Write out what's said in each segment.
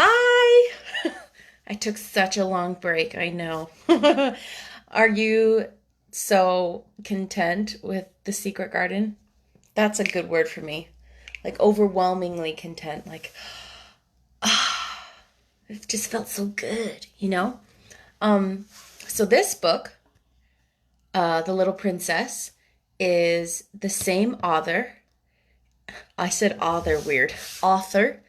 Hi! I took such a long break, I know. Are you so content with the secret garden? That's a good word for me. Like overwhelmingly content. Like, it just felt so good, you know? Um, so this book, The Little Princess, is the same author. I said author, weird. Author.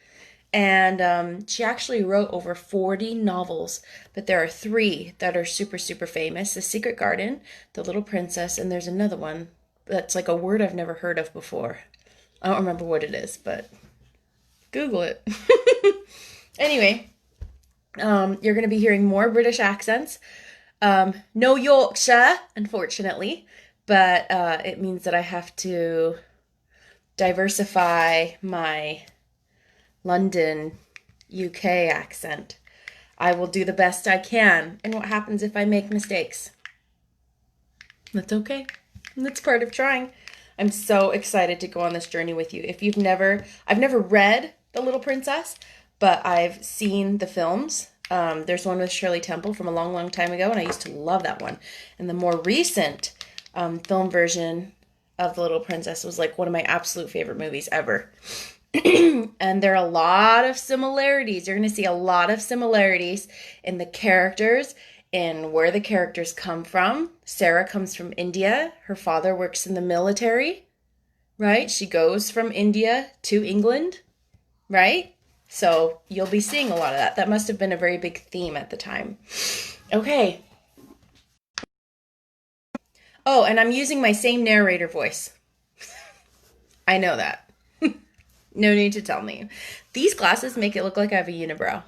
And she actually wrote over 40 novels, but there are three that are super, super famous: The Secret Garden, The Little Princess, and there's another one that's like a word I've never heard of before. I don't remember what it is, but Google it. Anyway, you're going to be hearing more British accents. No Yorkshire, unfortunately, but it means that I have to diversify my London, UK accent. I will do the best I can. And what happens if I make mistakes? That's okay. That's part of trying. I'm so excited to go on this journey with you. I've never read The Little Princess, but I've seen the films. There's one with Shirley Temple from a long, long time ago, and I used to love that one. And the more recent film version of The Little Princess was like one of my absolute favorite movies ever. And there are a lot of similarities. You're going to see a lot of similarities in the characters and where the characters come from. Sarah comes from India. Her father works in the military, right? She goes from India to England, right? So you'll be seeing a lot of that. That must have been a very big theme at the time. Okay. Oh, and I'm using my same narrator voice. I know that. No need to tell me. These glasses make it look like I have a unibrow.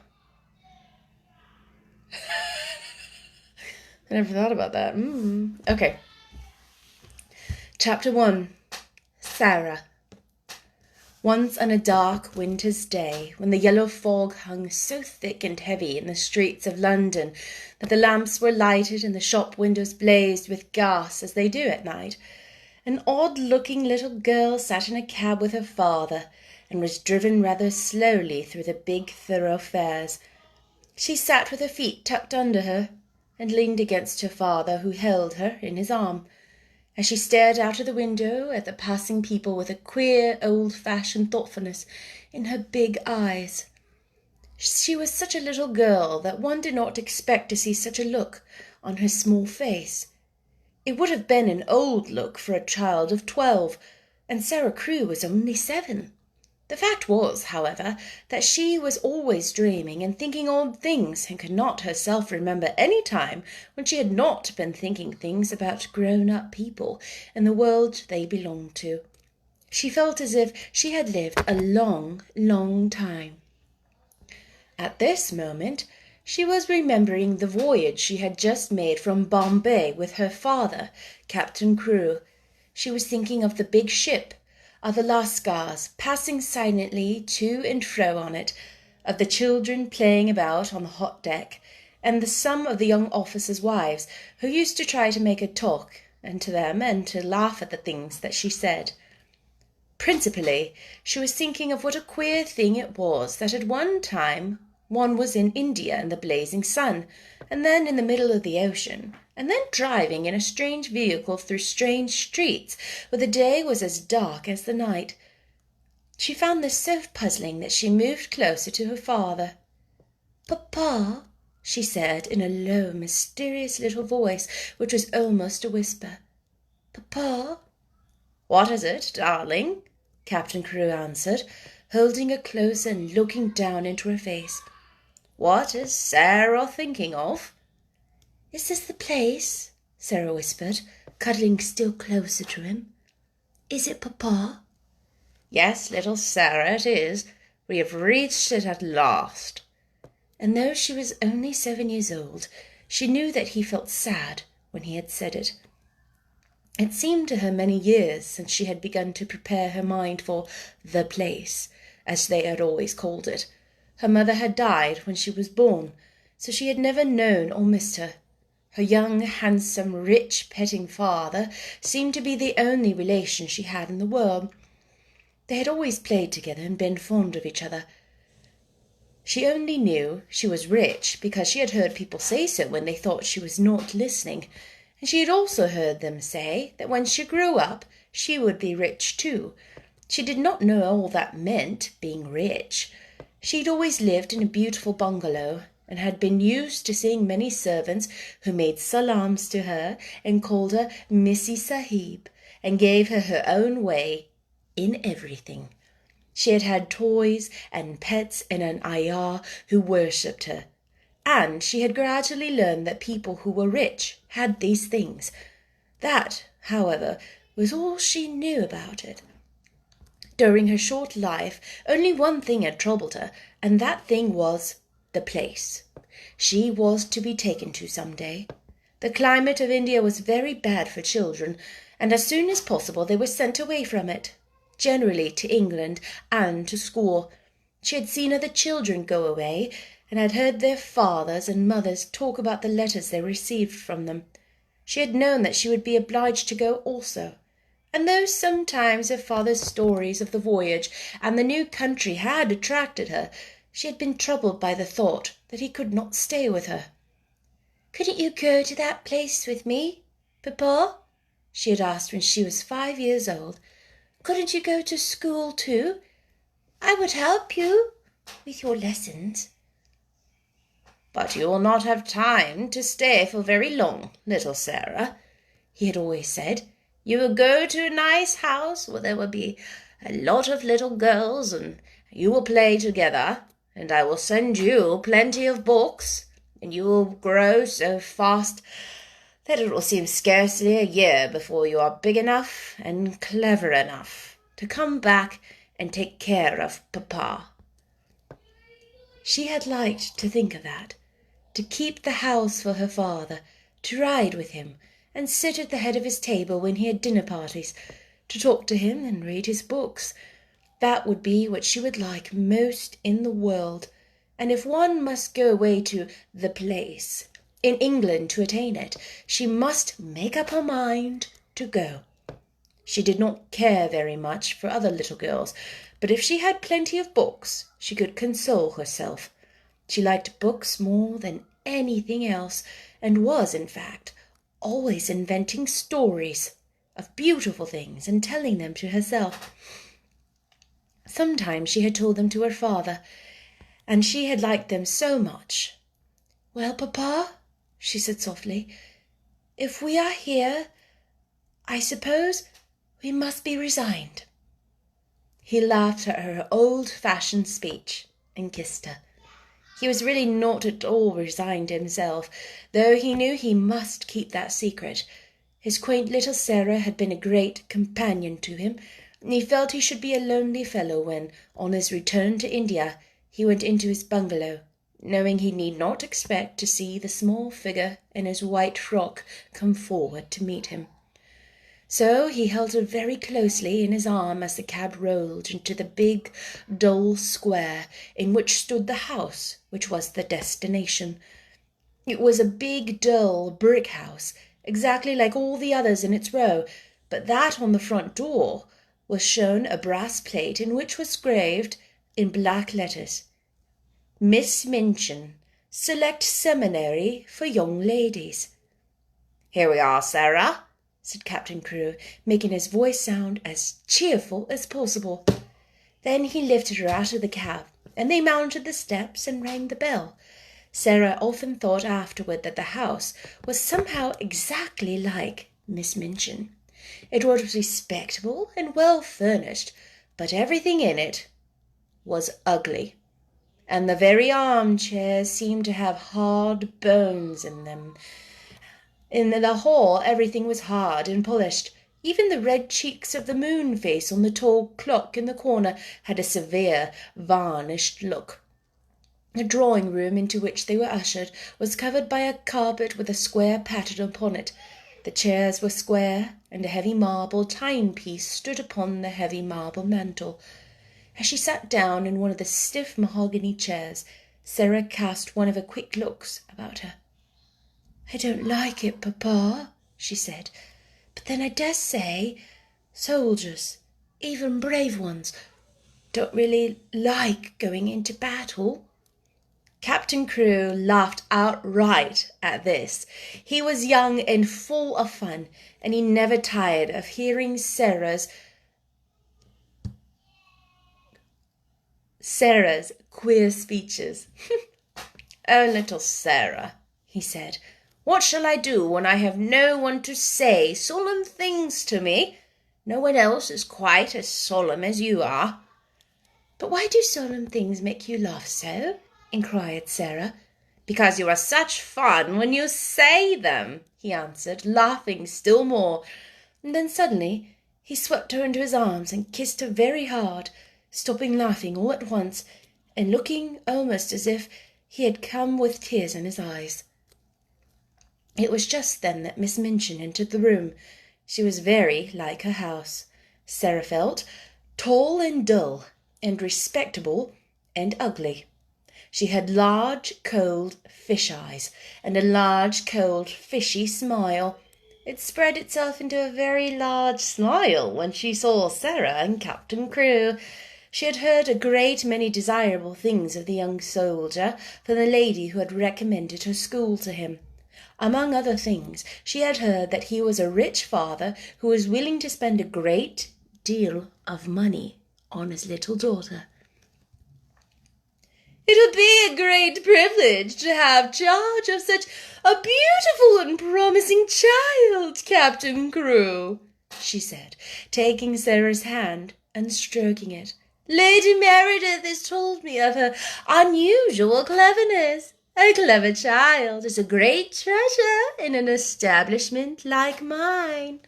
I never thought about that. Okay. Chapter 1. Sarah. Once on a dark winter's day, when the yellow fog hung so thick and heavy in the streets of London that the lamps were lighted and the shop windows blazed with gas as they do at night, an odd-looking little girl sat in a cab with her father and was driven rather slowly through the big thoroughfares. She sat with her feet tucked under her and leaned against her father, who held her in his arm, as she stared out of the window at the passing people with a queer, old-fashioned thoughtfulness in her big eyes. She was such a little girl that one did not expect to see such a look on her small face. It would have been an old look for a child of 12, and Sarah Crewe was only 7. The fact was, however, that she was always dreaming and thinking odd things, and could not herself remember any time when she had not been thinking things about grown-up people and the world they belonged to. She felt as if she had lived a long, long time. At this moment, she was remembering the voyage she had just made from Bombay with her father, Captain Crewe. She was thinking of the big ship, of the lascars passing silently to and fro on it, of the children playing about on the hot deck, and some of the young officers' wives who used to try to make her talk, and to them, and to laugh at the things that she said. Principally, she was thinking of what a queer thing it was that at one time one was in India in the blazing sun, and then in the middle of the ocean, and then driving in a strange vehicle through strange streets, where the day was as dark as the night. She found this so puzzling that she moved closer to her father. "Papa," she said in a low, mysterious little voice, which was almost a whisper. "Papa." "What is it, darling?" Captain Crewe answered, holding her closer and looking down into her face. "What is Sarah thinking of?" "Is this the place?" Sarah whispered, cuddling still closer to him. "Is it, Papa?" "Yes, little Sarah, it is. We have reached it at last." And though she was only 7 years old, she knew that he felt sad when he had said it. It seemed to her many years since she had begun to prepare her mind for the place, as they had always called it. Her mother had died when she was born, so she had never known or missed her. Her young, handsome, rich, petting father seemed to be the only relation she had in the world. They had always played together and been fond of each other. She only knew she was rich because she had heard people say so when they thought she was not listening, and she had also heard them say that when she grew up she would be rich too. She did not know all that meant, being rich. She'd always lived in a beautiful bungalow and had been used to seeing many servants who made salams to her and called her Missy Sahib and gave her her own way in everything. She had had toys and pets and an ayah who worshipped her. And she had gradually learned that people who were rich had these things. That, however, was all she knew about it. During her short life, only one thing had troubled her, and that thing was the place. She was to be taken to some day. The climate of India was very bad for children, and as soon as possible they were sent away from it, generally to England and to school. She had seen other children go away, and had heard their fathers and mothers talk about the letters they received from them. She had known that she would be obliged to go also. And though sometimes her father's stories of the voyage and the new country had attracted her, she had been troubled by the thought that he could not stay with her. "Couldn't you go to that place with me, Papa?" she had asked when she was 5 years old. "Couldn't you go to school too? I would help you with your lessons." "But you will not have time to stay for very long, little Sarah," he had always said. "You will go to a nice house where there will be a lot of little girls, and you will play together, and I will send you plenty of books, and you will grow so fast that it will seem scarcely a year before you are big enough and clever enough to come back and take care of Papa." She had liked to think of that, to keep the house for her father, to ride with him, and sit at the head of his table when he had dinner parties, to talk to him and read his books. That would be what she would like most in the world, and if one must go away to the place in England to attain it, she must make up her mind to go. She did not care very much for other little girls, but if she had plenty of books, she could console herself. She liked books more than anything else, and was, in fact, always inventing stories of beautiful things and telling them to herself. Sometimes she had told them to her father, and she had liked them so much. "Well, Papa," she said softly, "if we are here, I suppose we must be resigned." He laughed at her old-fashioned speech and kissed her. He was really not at all resigned himself, though he knew he must keep that secret. His quaint little Sarah had been a great companion to him, and he felt he should be a lonely fellow when, on his return to India, he went into his bungalow, knowing he need not expect to see the small figure in his white frock come forward to meet him. So he held her very closely in his arm as the cab rolled into the big, dull square in which stood the house which was the destination. It was a big, dull brick house, exactly like all the others in its row, but that on the front door was shown a brass plate in which was graved, in black letters, "Miss Minchin, Select Seminary for Young Ladies." "Here we are, Sarah," said Captain Crewe, making his voice sound as cheerful as possible. Then he lifted her out of the cab, and they mounted the steps and rang the bell. Sarah often thought afterward that the house was somehow exactly like Miss Minchin. It was respectable and well furnished, but everything in it was ugly, and the very armchairs seemed to have hard bones in them. In the hall everything was hard and polished. Even the red cheeks of the moon face on the tall clock in the corner had a severe, varnished look. The drawing-room into which they were ushered was covered by a carpet with a square pattern upon it. The chairs were square, and a heavy marble timepiece stood upon the heavy marble mantel. As she sat down in one of the stiff mahogany chairs, Sarah cast one of her quick looks about her. "I don't like it, Papa," she said, "but then I dare say soldiers, even brave ones, don't really like going into battle." Captain Crewe laughed outright at this. He was young and full of fun, and he never tired of hearing Sarah's queer speeches. "Oh, little Sarah," he said, "what shall I do when I have no one to say solemn things to me? No one else is quite as solemn as you are." "But why do solemn things make you laugh so?" inquired Sarah. "Because you are such fun when you say them," he answered, laughing still more. And then suddenly he swept her into his arms and kissed her very hard, stopping laughing all at once and looking almost as if he had come with tears in his eyes. It was just then that Miss Minchin entered the room. She was very like her house, Sarah felt, tall and dull, and respectable and ugly. She had large, cold fish eyes, and a large, cold, fishy smile. It spread itself into a very large smile when she saw Sarah and Captain Crewe. She had heard a great many desirable things of the young soldier from the lady who had recommended her school to him. Among other things, she had heard that he was a rich father who was willing to spend a great deal of money on his little daughter. "It would be a great privilege to have charge of such a beautiful and promising child, Captain Crewe," she said, taking Sarah's hand and stroking it. "Lady Meredith has told me of her unusual cleverness. A clever child is a great treasure in an establishment like mine."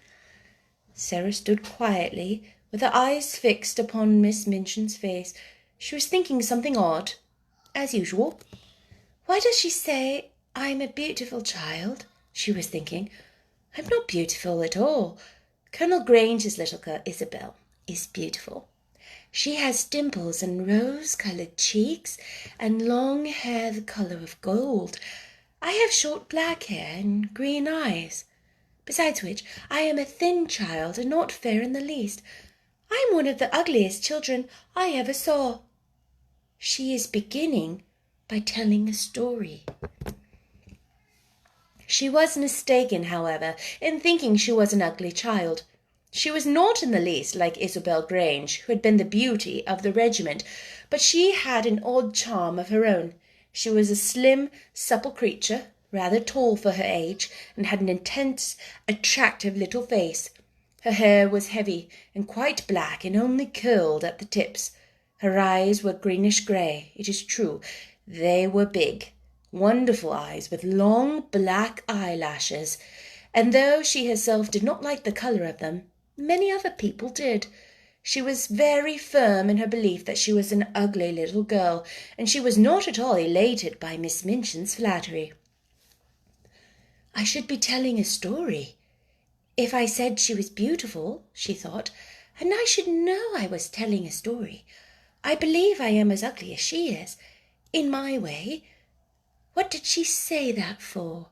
Sarah stood quietly, with her eyes fixed upon Miss Minchin's face. She was thinking something odd, as usual. "Why does she say I'm a beautiful child?" she was thinking. "I'm not beautiful at all. Colonel Grange's little girl, Isabel, is beautiful. She has dimples and rose-coloured cheeks and long hair the colour of gold. I have short black hair and green eyes. Besides which, I am a thin child and not fair in the least. I am one of the ugliest children I ever saw." She is beginning by telling a story. She was mistaken, however, in thinking she was an ugly child. She was not in the least like Isabel Grange, who had been the beauty of the regiment, but she had an odd charm of her own. She was a slim, supple creature, rather tall for her age, and had an intense, attractive little face. Her hair was heavy and quite black and only curled at the tips. Her eyes were greenish-grey, it is true. They were big, wonderful eyes with long black eyelashes, and though she herself did not like the colour of them, many other people did. She was very firm in her belief that she was an ugly little girl, and she was not at all elated by Miss Minchin's flattery. "I should be telling a story if I said she was beautiful," she thought, "and I should know I was telling a story. I believe I am as ugly as she is, in my way. What did she say that for?"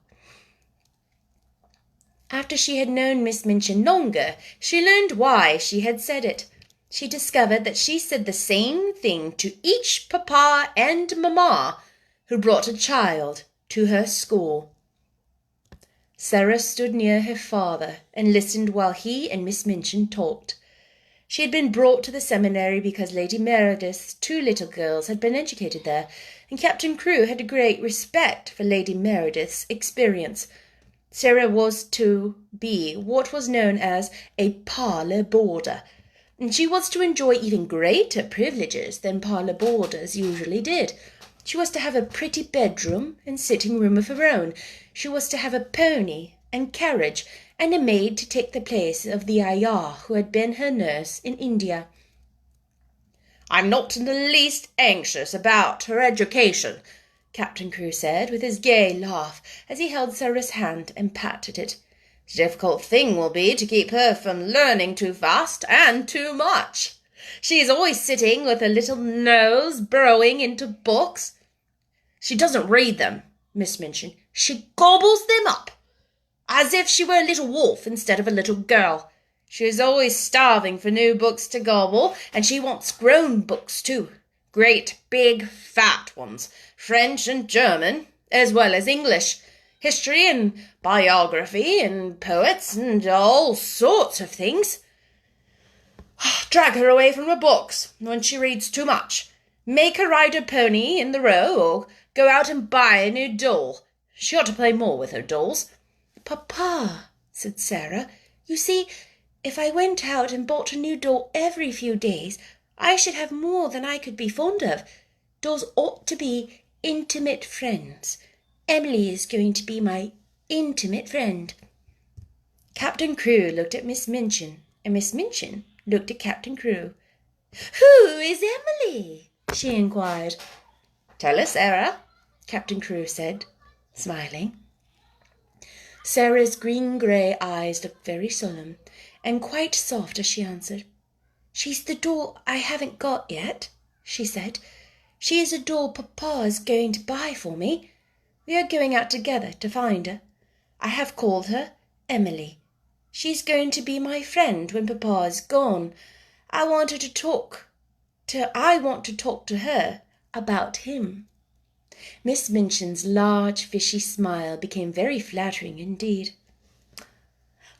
After she had known Miss Minchin longer, she learned why she had said it. She discovered that she said the same thing to each papa and mamma who brought a child to her school. Sarah stood near her father and listened while he and Miss Minchin talked. She had been brought to the seminary because Lady Meredith's 2 little girls had been educated there, and Captain Crewe had a great respect for Lady Meredith's experience. Sarah was to be what was known as a parlour boarder, and she was to enjoy even greater privileges than parlour boarders usually did. She was to have a pretty bedroom and sitting-room of her own. She was to have a pony and carriage, and a maid to take the place of the ayah who had been her nurse in India. "I'm not in the least anxious about her education," Captain Crewe said, with his gay laugh, as he held Sarah's hand and patted it. "The difficult thing will be to keep her from learning too fast and too much. She is always sitting with her little nose burrowing into books. She doesn't read them, Miss Minchin. She gobbles them up, as if she were a little wolf instead of a little girl. She is always starving for new books to gobble, and she wants grown books too. Great big fat ones, French and German, as well as English, history and biography and poets and all sorts of things. Drag her away from her books when she reads too much. Make her ride a pony in the Row or go out and buy a new doll. She ought to play more with her dolls. Papa, said Sarah, you see, if I went out and bought a new doll every few days, I should have more than I could be fond of. Dolls ought to be intimate friends. Emily is going to be my intimate friend. Captain Crewe looked at Miss Minchin, and Miss Minchin looked at Captain Crewe. Who is Emily? She inquired. Tell us, Sarah, Captain Crewe said, smiling. Sarah's green-grey eyes looked very solemn and quite soft as she answered. She's the doll I haven't got yet, she said. She is a doll Papa is going to buy for me. We are going out together to find her. I have called her Emily. She's going to be my friend when Papa is gone. I want to talk to her about him. Miss Minchin's large fishy smile became very flattering indeed.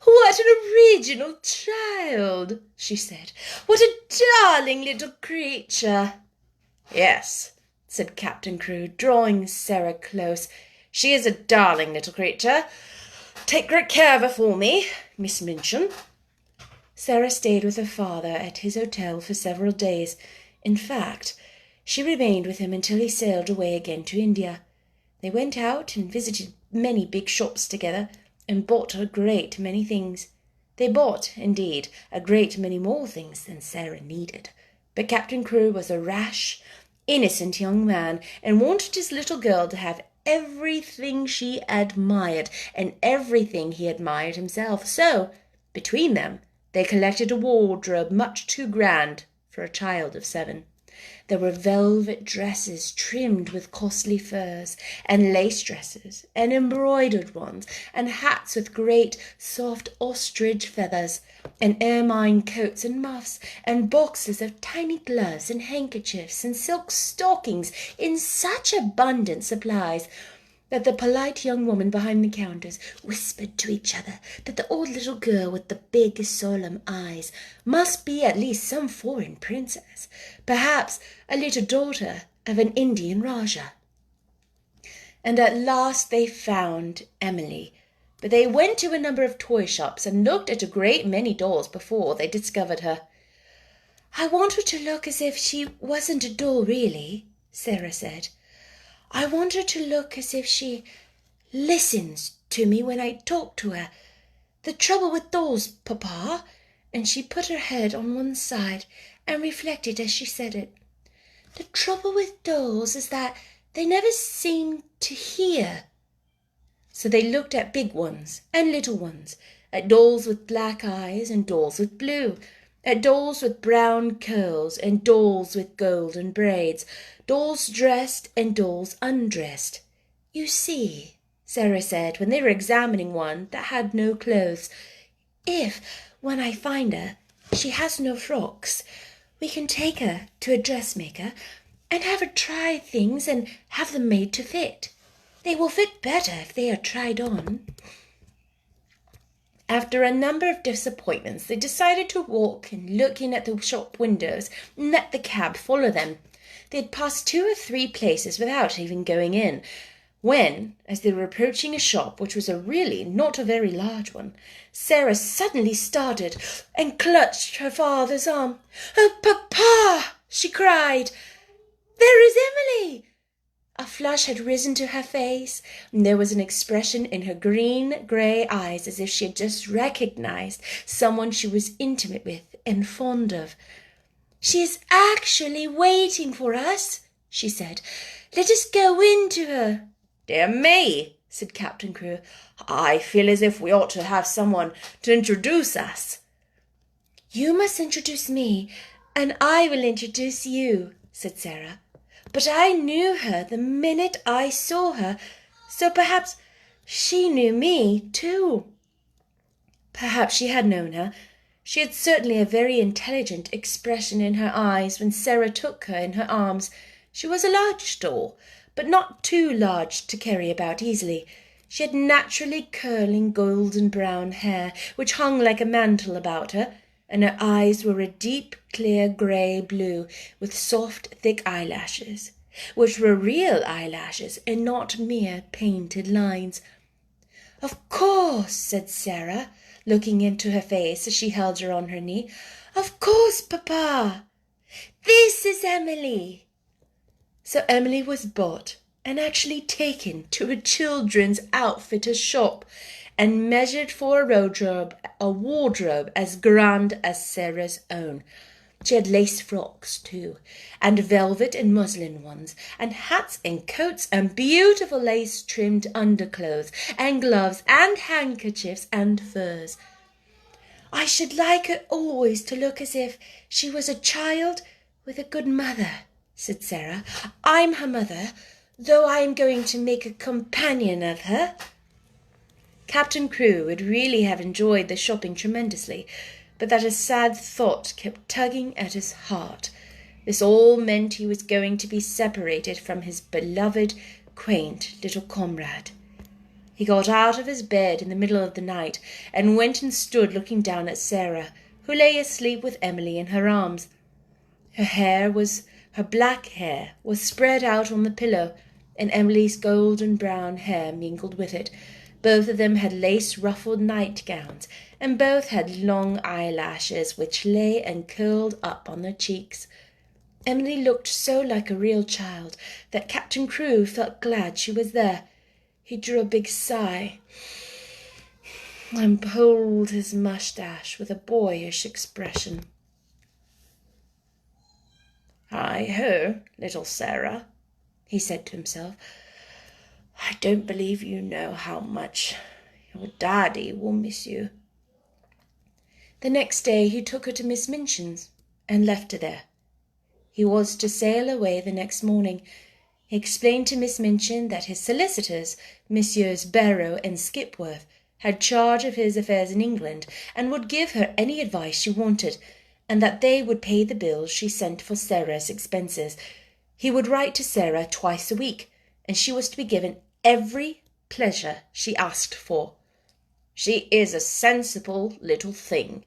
What an original child, she said. What a darling little creature. Yes, said Captain Crewe, drawing Sarah close. She is a darling little creature. Take great care of her for me, Miss Minchin. Sarah stayed with her father at his hotel for several days. In fact, she remained with him until he sailed away again to India. They went out and visited many big shops together, and bought a great many things. They bought, indeed, a great many more things than Sarah needed. But Captain Crewe was a rash, innocent young man, and wanted his little girl to have everything she admired, and everything he admired himself. So, between them, they collected a wardrobe much too grand for a child of 7. There were velvet dresses trimmed with costly furs, and lace dresses, and embroidered ones, and hats with great soft ostrich feathers, and ermine coats and muffs, and boxes of tiny gloves and handkerchiefs and silk stockings in such abundant supplies that the polite young woman behind the counters whispered to each other that the old little girl with the big solemn eyes must be at least some foreign princess, perhaps a little daughter of an Indian Rajah. And at last they found Emily, but they went to a number of toy shops and looked at a great many dolls before they discovered her. I want her to look as if she wasn't a doll really, Sarah said. I want her to look as if she listens to me when I talk to her. The trouble with dolls, Papa, and she put her head on one side and reflected as she said it. The trouble with dolls is that they never seem to hear. So they looked at big ones and little ones, at dolls with black eyes and dolls with blue, at dolls with brown curls and dolls with golden braids, dolls dressed and dolls undressed. You see, Sarah said when they were examining one that had no clothes, if, when I find her, she has no frocks, we can take her to a dressmaker and have her try things and have them made to fit. They will fit better if they are tried on. After a number of disappointments, they decided to walk and look in at the shop windows and let the cab follow them. They had passed 2 or 3 places without even going in, when, as they were approaching a shop which was really not a very large one, Sarah suddenly started and clutched her father's arm. "Oh, Papa!" she cried. "There is Emily!" A flush had risen to her face, and there was an expression in her green-grey eyes as if she had just recognized someone she was intimate with and fond of. "She is actually waiting for us," she said. "Let us go in to her." "Dear me," said Captain Crewe, "I feel as if we ought to have someone to introduce us." "You must introduce me, and I will introduce you," said Sarah. "But I knew her the minute I saw her, so perhaps she knew me too." Perhaps she had known her, She had certainly a very intelligent expression in her eyes when Sarah took her in her arms. She was a large doll, but not too large to carry about easily. She had naturally curling golden brown hair, which hung like a mantle about her, and her eyes were a deep, clear grey blue, with soft, thick eyelashes, which were real eyelashes and not mere painted lines. "Of course," said Sarah, looking into her face as she held her on her knee. "Of course, Papa. This is Emily." So Emily was bought and actually taken to a children's outfitter's shop and measured for a wardrobe as grand as Sarah's own. She had lace frocks, too, and velvet and muslin ones, and hats and coats and beautiful lace-trimmed underclothes and gloves and handkerchiefs and furs. "I should like her always to look as if she was a child with a good mother," said Sarah. "I'm her mother, though I am going to make a companion of her." Captain Crewe would really have enjoyed the shopping tremendously, but that a sad thought kept tugging at his heart. This all meant he was going to be separated from his beloved, quaint little comrade. He got out of his bed in the middle of the night and went and stood looking down at Sarah, who lay asleep with Emily in her arms. Her black hair was spread out on the pillow, and Emily's golden brown hair mingled with it. Both of them had lace-ruffled nightgowns, and both had long eyelashes which lay and curled up on their cheeks. Emily looked so like a real child that Captain Crewe felt glad she was there. He drew a big sigh and pulled his moustache with a boyish expression. "Hi-ho, little Sarah," he said to himself. "I don't believe you know how much your daddy will miss you." The next day he took her to Miss Minchin's and left her there. He was to sail away the next morning. He explained to Miss Minchin that his solicitors, Messrs. Barrow and Skipworth, had charge of his affairs in England and would give her any advice she wanted, and that they would pay the bills she sent for Sarah's expenses. He would write to Sarah twice a week, and she was to be given every pleasure she asked for. "She is a sensible little thing,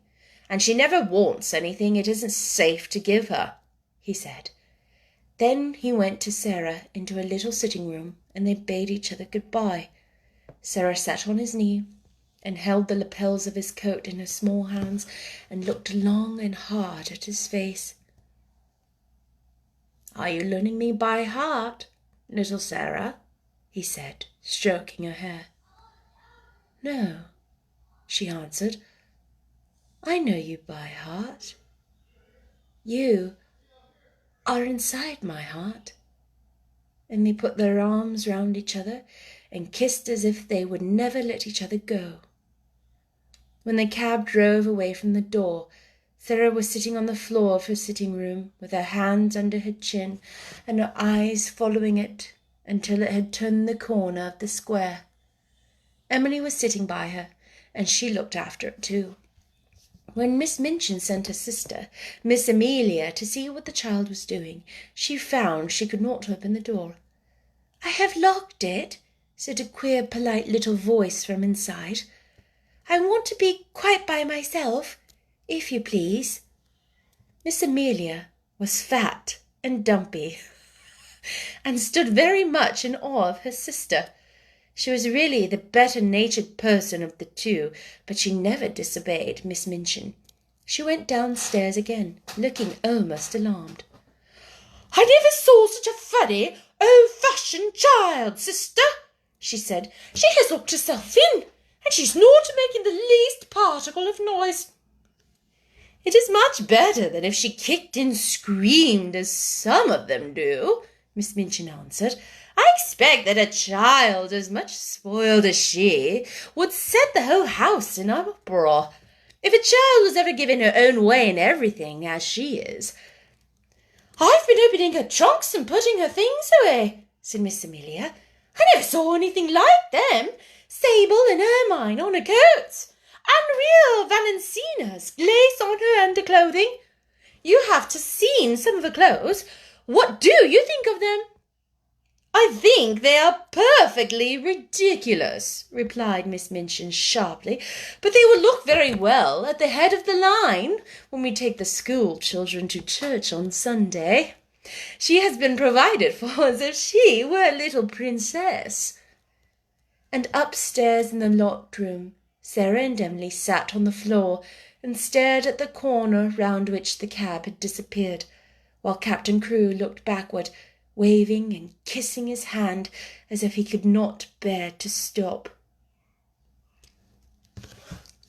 and she never wants anything it isn't safe to give her," he said. Then he went to Sarah into a little sitting room, and they bade each other good-bye. Sarah sat on his knee and held the lapels of his coat in her small hands and looked long and hard at his face. "Are you learning me by heart, little Sarah?" he said, stroking her hair. "No," she answered. "I know you by heart. You are inside my heart." And they put their arms round each other and kissed as if they would never let each other go. When the cab drove away from the door, Sarah was sitting on the floor of her sitting room with her hands under her chin and her eyes following it until it had turned the corner of the square. Emily was sitting by her, and she looked after it too. When Miss Minchin sent her sister, Miss Amelia, to see what the child was doing, she found she could not open the door. "I have locked it," said a queer, polite little voice from inside. "I want to be quite by myself, if you please." Miss Amelia was fat and dumpy, and stood very much in awe of her sister. She was really the better-natured person of the two, but she never disobeyed Miss Minchin. She went downstairs again, looking almost alarmed. "I never saw such a funny, old-fashioned child, sister," she said. "She has locked herself in, and she's not making the least particle of noise." "It is much better than if she kicked and screamed, as some of them do," Miss Minchin answered. "I expect that a child as much spoiled as she would set the whole house in an uproar. If a child was ever given her own way in everything, as she is." "I've been opening her trunks and putting her things away," said Miss Amelia. "I never saw anything like them. Sable and ermine on her coats. and real Valenciennes, lace on her underclothing. You have to seen some of her clothes. What do you think of them? I think they are perfectly ridiculous, replied Miss Minchin sharply, but they will look very well at the head of the line when we take the school children to church on Sunday. She has been provided for as if she were a little princess. And upstairs in the locked room, Sarah and Emily sat on the floor and stared at the corner round which the cab had disappeared, while Captain Crewe looked backward, waving and kissing his hand as if he could not bear to stop.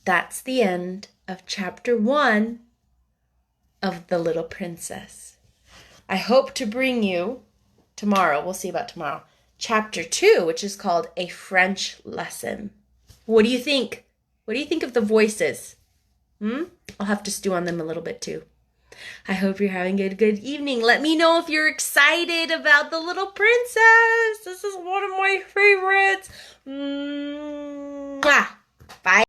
That's the end of chapter 1 of The Little Princess. I hope to bring you tomorrow, we'll see about tomorrow, chapter 2, which is called A French Lesson. What do you think? What do you think of the voices? I'll have to stew on them a little bit too. I hope you're having a good evening. Let me know if you're excited about The Little Princess. This is one of my favorites.